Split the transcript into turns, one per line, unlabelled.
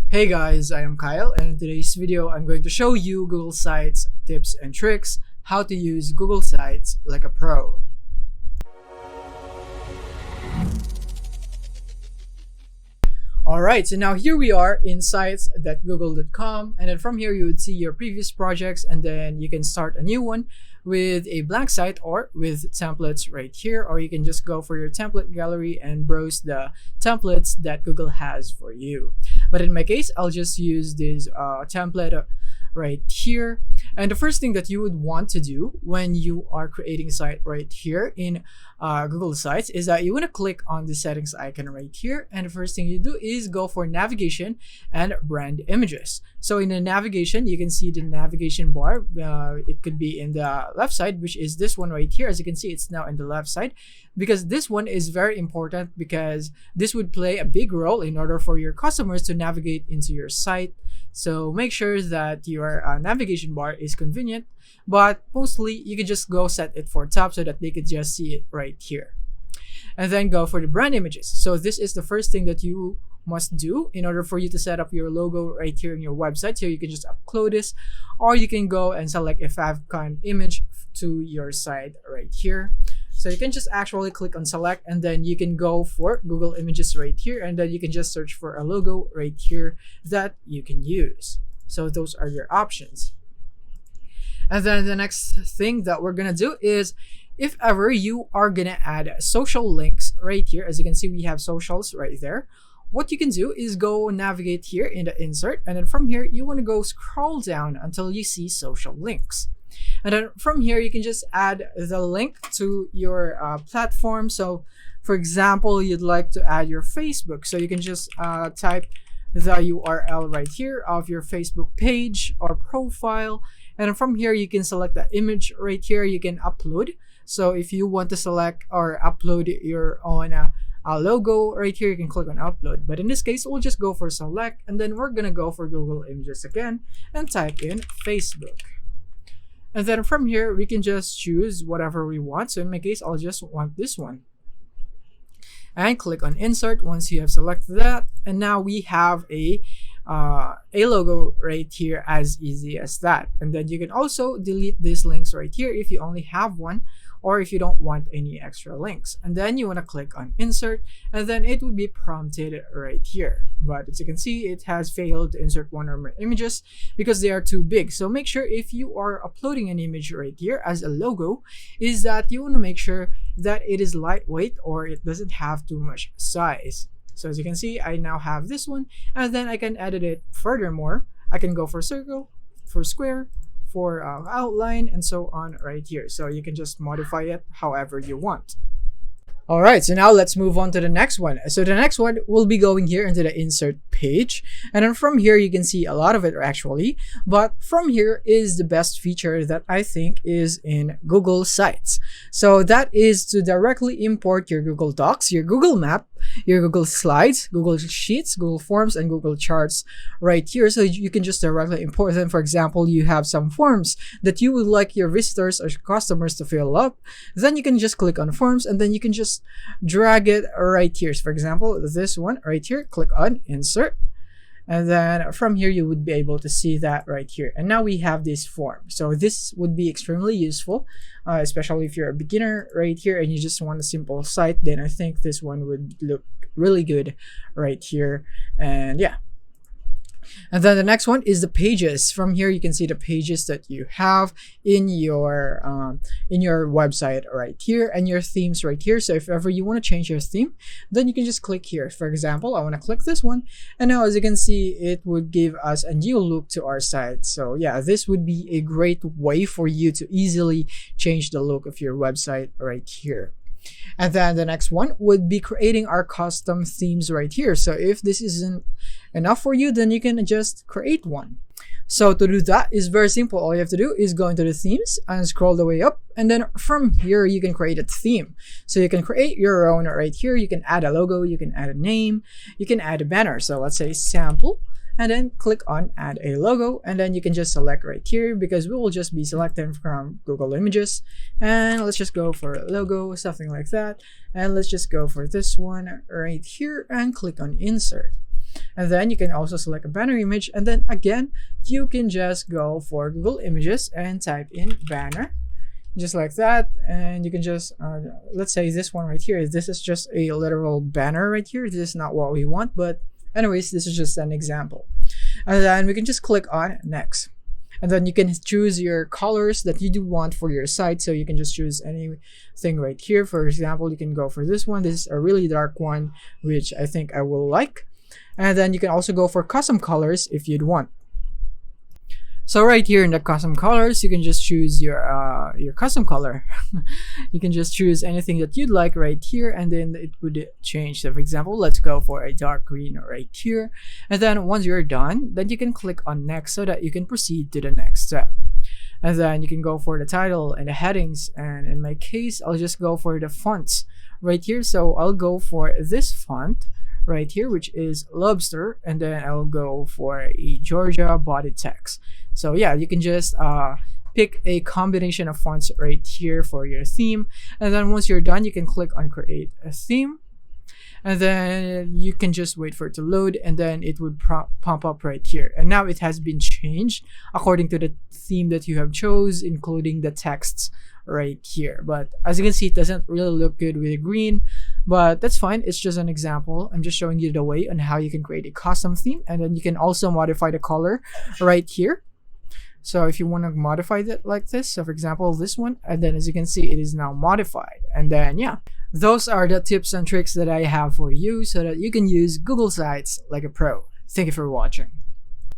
Hey guys, I am Kyle, and in today's video I'm going to show you Google Sites tips and tricks, how to use Google Sites like a pro. Alright, so now here we are in sites.google.com, and then from here you would see your previous projects, and then you can start a new one with a blank site or with templates right here, or you can just go for your template gallery and browse the templates that Google has for you. But in my case, I'll just use this template right here. And the first thing that you would want to do when you are creating a site right here in Google Sites is that you want to click on the settings icon right here, and the first thing you do is go for navigation and brand images. So in the navigation, you can see the navigation bar. It could be in the left side, which is this one right here. As you can see, it's now in the left side because this one is very important, because this would play a big role in order for your customers to navigate into your site. So make sure that your navigation bar is convenient, but mostly you can just go set it for top so that they could just see it right here. And then go for the brand images. So this is the first thing that you must do in order for you to set up your logo right here in your website. So you can just upload this, or you can go and select a favicon image to your site right here. So you can just actually click on select, and then you can go for Google Images right here, and then you can just search for a logo right here that you can use. So those are your options. And then the next thing that we're gonna do is, if ever you are gonna add social links right here, as you can see we have socials right there, what you can do is go navigate here in the insert, and then from here you want to go scroll down until you see social links. And then from here you can just add the link to your platform. So for example, you'd like to add your Facebook, so you can just type the URL right here of your Facebook page or profile, and from here you can select the image right here. You can upload. So if you want to select or upload your own logo right here, you can click on upload, but in this case we'll just go for select, and then we're gonna go for Google Images again and type in Facebook. And then from here we can just choose whatever we want. So in my case, I'll just want this one, and click on insert once you have selected that, and now we have a logo right here, as easy as that. And then you can also delete these links right here if you only have one, or if you don't want any extra links. And then you want to click on insert, and then it would be prompted right here. But as you can see, it has failed to insert one or more images because they are too big. So make sure if you are uploading an image right here as a logo, is that you want to make sure that it is lightweight or it doesn't have too much size. So as you can see, I now have this one, and then I can edit it furthermore. I can go for circle, for square, for outline, and so on right here. So you can just modify it however you want. Alright, so now let's move on to the next one. So the next one will be going here into the insert page, and then from here you can see a lot of it actually, but from here is the best feature that I think is in Google Sites. So that is to directly import your Google Docs, your Google Map, your Google Slides, Google Sheets, Google Forms, and Google Charts right here. So you can just directly import them. For example, you have some forms that you would like your visitors or customers to fill up, then you can just click on forms, and then you can just drag it right here. So for example, this one right here, click on insert, and then from here you would be able to see that right here. And now we have this form. So this would be extremely useful, especially if you're a beginner right here and you just want a simple site. Then I think this one would look really good right here. And yeah. And then the next one is the pages. From here you can see the pages that you have in your website right here, and your themes right here. So if ever you want to change your theme, then you can just click here. For example, I want to click this one, and now as you can see, it would give us a new look to our site. So yeah, this would be a great way for you to easily change the look of your website right here. And then the next one would be creating our custom themes right here. So if this isn't enough for you, then you can just create one. So to do that is very simple. All you have to do is go into the themes and scroll the way up, and then from here you can create a theme. So you can create your own right here. You can add a logo, you can add a name, you can add a banner. So let's say sample, and then click on add a logo, and then you can just select right here, because we will just be selecting from Google Images. And let's just go for a logo, something like that, and let's just go for this one right here and click on insert. And then you can also select a banner image, and then again you can just go for Google Images and type in banner, just like that. And you can just let's say this one right here, this is just a literal banner right here. This is not what we want, but anyways, this is just an example. And then we can just click on next, and then you can choose your colors that you do want for your site. So you can just choose anything right here. For example, you can go for this one. This is a really dark one, which I think I will like. And then you can also go for custom colors if you'd want. So right here in the custom colors, you can just choose your custom color. You can just choose anything that you'd like right here, and then it would change. So for example, let's go for a dark green right here. And then once you're done, then you can click on next so that you can proceed to the next step. And then you can go for the title and the headings. And in my case, I'll just go for the fonts right here. So I'll go for this font right here, which is Lobster, and then I'll go for a Georgia body text. So yeah, you can just pick a combination of fonts right here for your theme. And then once you're done, you can click on create a theme, and then you can just wait for it to load, and then it would pop up right here. And now it has been changed according to the theme that you have chose, including the texts right here. But as you can see, it doesn't really look good with the green, but that's fine. It's just an example. I'm just showing you the way on how you can create a custom theme, and then you can also modify the color right here. So if you want to modify it like this, so for example this one, and then as you can see, it is now modified. And then yeah, those are the tips and tricks that I have for you so that you can use Google Sites like a pro. Thank you for watching.